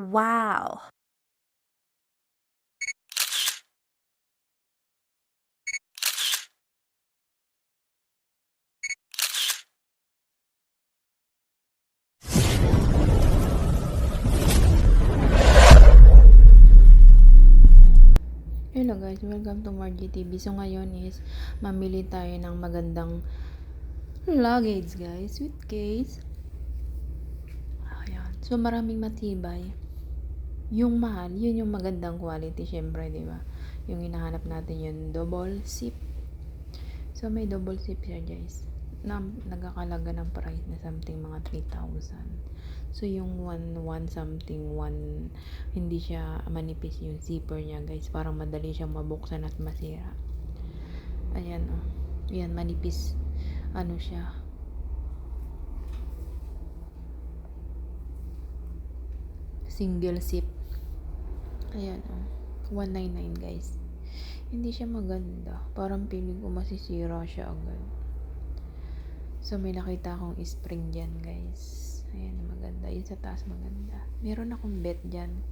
Wow! Hello guys, welcome to Margie TV. So ngayon is mamili tayo ng magandang luggage guys, suitcase. Ayan. So maraming matibay. Yung mahal, yun yung magandang quality syempre, di ba? Yung hinahanap natin yun, double zip. So may double zip siya guys. Nagkakalaga ng price na something mga 3,000. So yung one something, hindi siya manipis yung zipper niya guys. Parang madali siyang mabuksan at masira. Ayan oh. Ayan, manipis. Ano siya? Single zip. Ayan oh. 199 guys. Hindi siya maganda. Parang feeling ko masisira siya agad. So may nakita akong spring dyan guys. Ayan, maganda. Yung sa taas maganda. Meron akong bet dyan.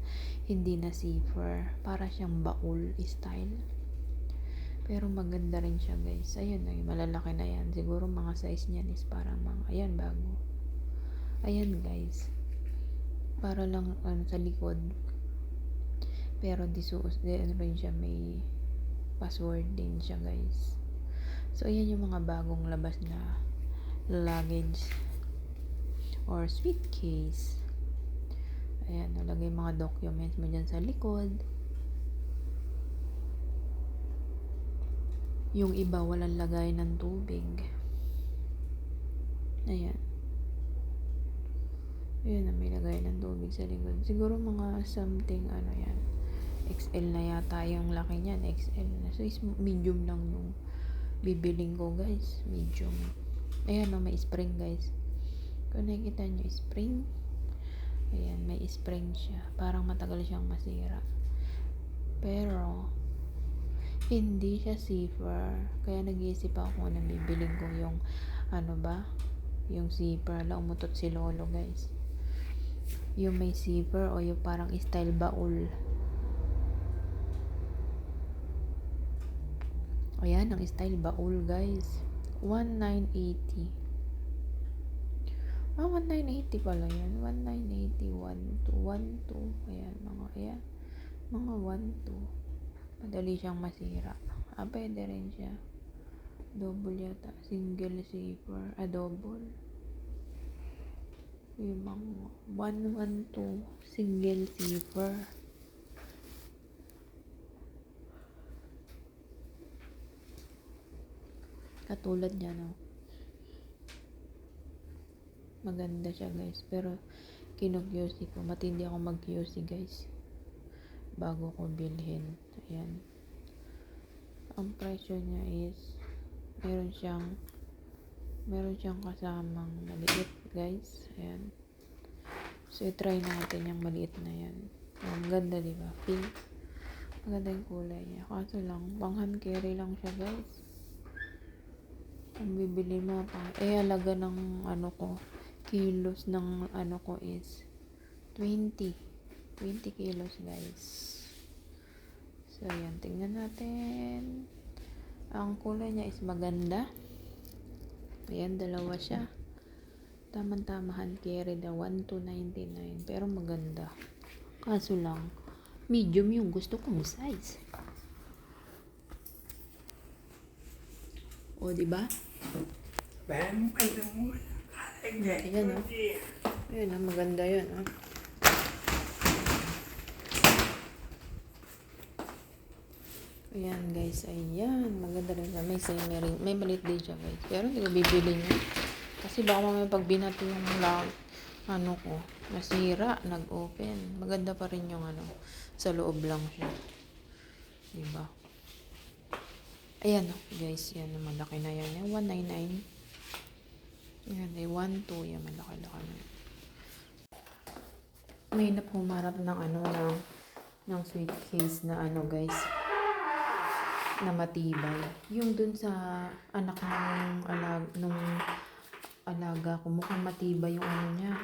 Hindi na zipper. Para siyang baul style. Pero maganda rin siya guys. Ayan ay malalaki na yan. Siguro mga size niyan is parang mga, ayan bago. Ayan guys. Para lang sa likod. Pero ano rin siya, may password din siya guys. So ayan yung mga bagong labas na luggage or suitcase. Ayan, nalagay mga documents mo dyan sa likod. Yung iba walang lagay ng tubig. Ayan. Ayan na, may lagay ng tubig sa likod. Siguro mga something, ano yan, XL na yata yung laki niyan. XL na. So, medium lang yung bibiling ko guys. Medium. Ayan o, may spring guys. Kung nakikita nyo, spring. Ayan, may spring siya. Parang matagal siyang masira. Pero, hindi siya zipper. Kaya nag-iisip ako na bibiling ko yung, ano ba? Yung zipper. Umutot si Lolo guys. Yung may zipper o yung parang style baul. Ayan, ang style baul guys. 1,980. 1,980 pala yan. 1,980. 1,2. Ayan, ayan. Mga 1,2. Madali siyang masira. Pwede rin siya. Double yata. Single zipper. Double. Yung mga 1,1,2. Single zipper. Katulad niya, no? Maganda siya guys, pero kinug-QC ko, matindi ako mag-QC guys bago ko bilhin. Ayan, ang presyo niya is meron siyang kasamang maliit guys. Ayan, so i-try natin yung maliit na yan. Ang ganda, diba? Pink, maganda yung kulay niya, kaso lang pang hand carry lang siya guys. Ang bibili mo pa halaga ng kilos ng ko is 20 kilos guys. So ayan, tingnan natin. Ang kulay niya is maganda. Ayan, dalawa siya. Tama-tamahan carry na 1,299. Pero maganda. Kaso lang, medium yung gusto kong size. O, diba? Ayan, Ayan o. Ayan o, maganda yun o. Ayan guys, ayan. Maganda rin siya. May maliit din siya guys. Pero hindi ko bibili niya. Kasi baka mamaya pag binato yung nasira, nag-open. Maganda pa rin yung sa loob lang siya. Diba? Ayan o guys, yan. Malaki na yan. 199. Ayan, 1,2. Yan, malaki-laki na. May napumarap ng suitcase na guys, na matibay. Yung dun sa anak nung alaga ko, mukhang matibay yung niya.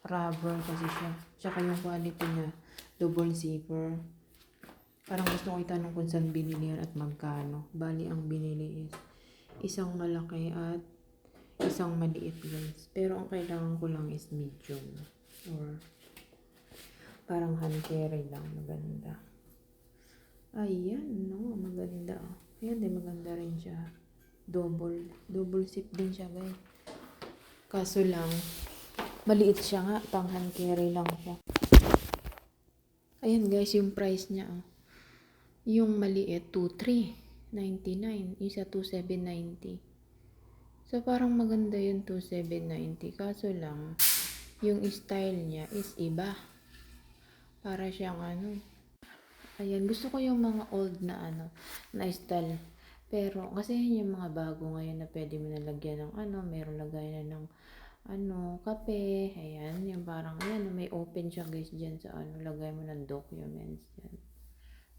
Rubber kasi siya. Tsaka yung quality niya, double zipper. Parang gusto ko itanong kung saan binili yan at magkano. Bali, ang binili is isang malaki at isang maliit, guys. Pero ang kailangan ko lang is medium. Or parang hand carry lang. Maganda. Ayan, no. Maganda. Ayan, din maganda rin siya. Double zip din siya, guys. Kaso lang, maliit siya nga. Pang hand carry lang siya. Ayan, guys, yung price niya. Yung maliit, 2,399. Isa, 2,790. So, parang maganda yung 2,790. Kaso lang, yung style niya is iba. Para siyang ayan, gusto ko yung mga old na na style. Pero, kasi yun yung mga bago ngayon na pwede mo nalagyan ng meron lagayan na ng kape. Ayan, yung parang, ayan, may open siya guys dyan sa lagay mo ng documents dyan.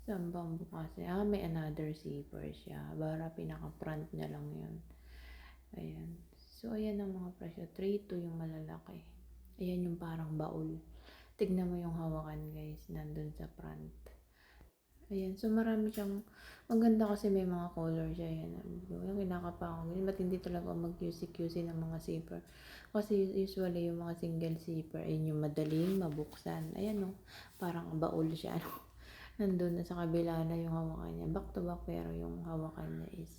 Saan bang bukas? May another zipper siya. Para pinaka-front niya lang yun. Ayan. So, ayan ang mga presyo. 3,2 yung malalaki. Ayan yung parang baul. Tignan mo yung hawakan guys. Nandun sa front. Ayan. So, marami siyang maganda kasi may mga color siya. Ayan. Yung kinakapa ko. Ba't hindi talaga mag-QC-QC ng mga zipper? Kasi usually yung mga single zipper ay yung madaling mabuksan. Ayan parang baul siya. Nandun na sa kabila na yung hawakan niya. Back to back pero yung hawakan niya is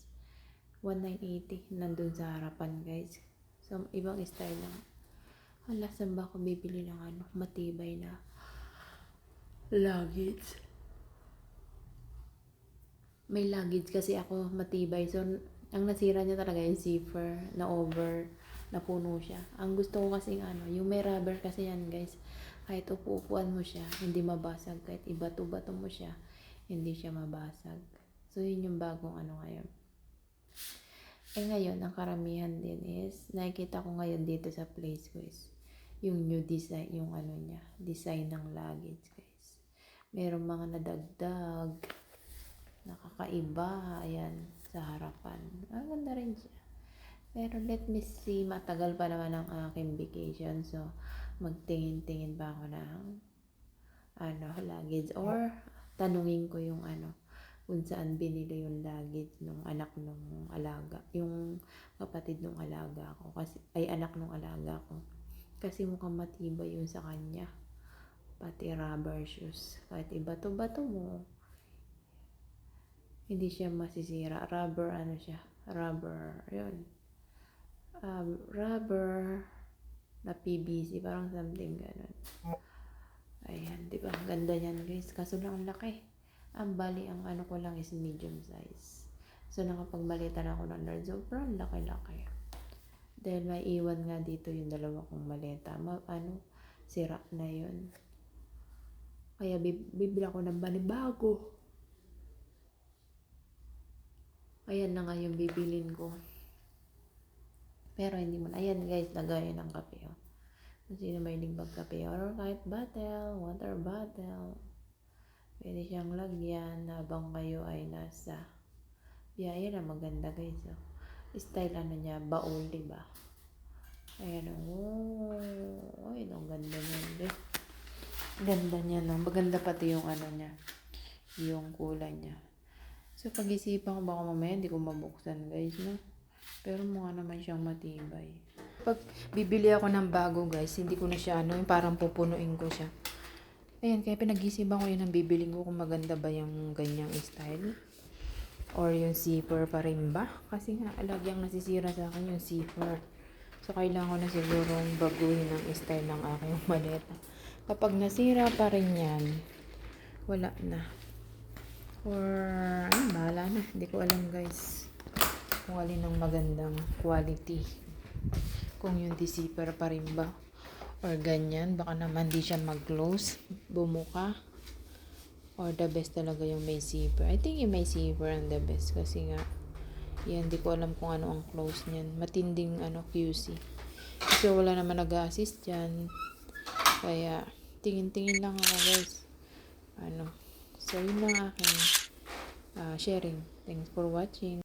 1,980. Nandun sa harapan guys. So, ibang style lang. Hala, saan ba ako bibili ng matibay na luggage? May luggage kasi ako matibay. So, ang nasira niya talaga yung zipper na over, na puno siya. Ang gusto ko kasi yung may rubber kasi yan guys. Kahit upo-upuan mo siya, hindi mabasag. Kahit ibato-bato mo siya, hindi siya mabasag. So, yun yung bagong ngayon. Ngayon, ang karamihan din is, nakikita ko ngayon dito sa place ko is, yung new design, yung niya, design ng luggage guys. Merong mga nadagdag, nakakaiba, ayan, sa harapan. Ang ganda rin siya. Pero let me see, matagal pa naman ang aking vacation. So, magtingin-tingin pa ako ng luggage. Or, tanungin ko yung kung saan binili yung luggage nung anak nung alaga. Yung kapatid nung alaga ko. Kasi, anak nung alaga ko. Kasi mukhang matibay yun sa kanya. Pati rubber shoes. Kahit ibato-bato mo, hindi siya masisira. Rubber, siya. Rubber, yun. Rubber na PVC, parang something ganun. Ayan, di ba? Ganda niyan guys. Kaso lang ang laki. Ang bali, ang ko lang is medium size. So, nakapagbalita na ako ng large. Sobrang laki-laki. Dahil may iwan nga dito yung dalawa kong maleta. Sira na yun. Kaya bibili ako ng banibago. Ayan na nga yung bibilin ko. Pero hindi mo na. Ayan guys, lagayan ng kape. Kung sino may magkape. Or kahit bottle, water bottle. Pwede siyang lagyan habang kayo ay nasa biyahe na maganda guys. Style niya, baul, diba? Ayan ay, ang ganda niya. Ganda niya, no? Maganda pati yung niya. Yung kulay niya. So, pag-isipan ko baka mamaya hindi ko mabuksan guys, no? Pero mukha naman siyang matibay. Pag bibili ako ng bago guys, hindi ko na siya yung parang pupunuin ko siya. Ayan, kaya pinag-isipan ko yun ang bibiling ko kung maganda ba yung ganyang style. Or yung zipper pa rin ba? Kasi nga, alagyang nasisira sa akin yung zipper. So, kailangan ko na siguro baguhin ang style ng aking maleta. Kapag nasira pa rin yan, wala na. Or, bahala na. Hindi ko alam guys kung alin ang magandang quality. Kung yung zipper pa rin ba or ganyan, baka naman di siya mag-close, bumuka. Or the best talaga yung may zipper. I think yung may zipper ang the best kasi nga yan, di ko alam kung ano ang close niyan. Matinding QC. Kasi wala naman nag-assist dyan. Kaya tingin-tingin lang ako guys. So yun lang aking sharing. Thanks for watching.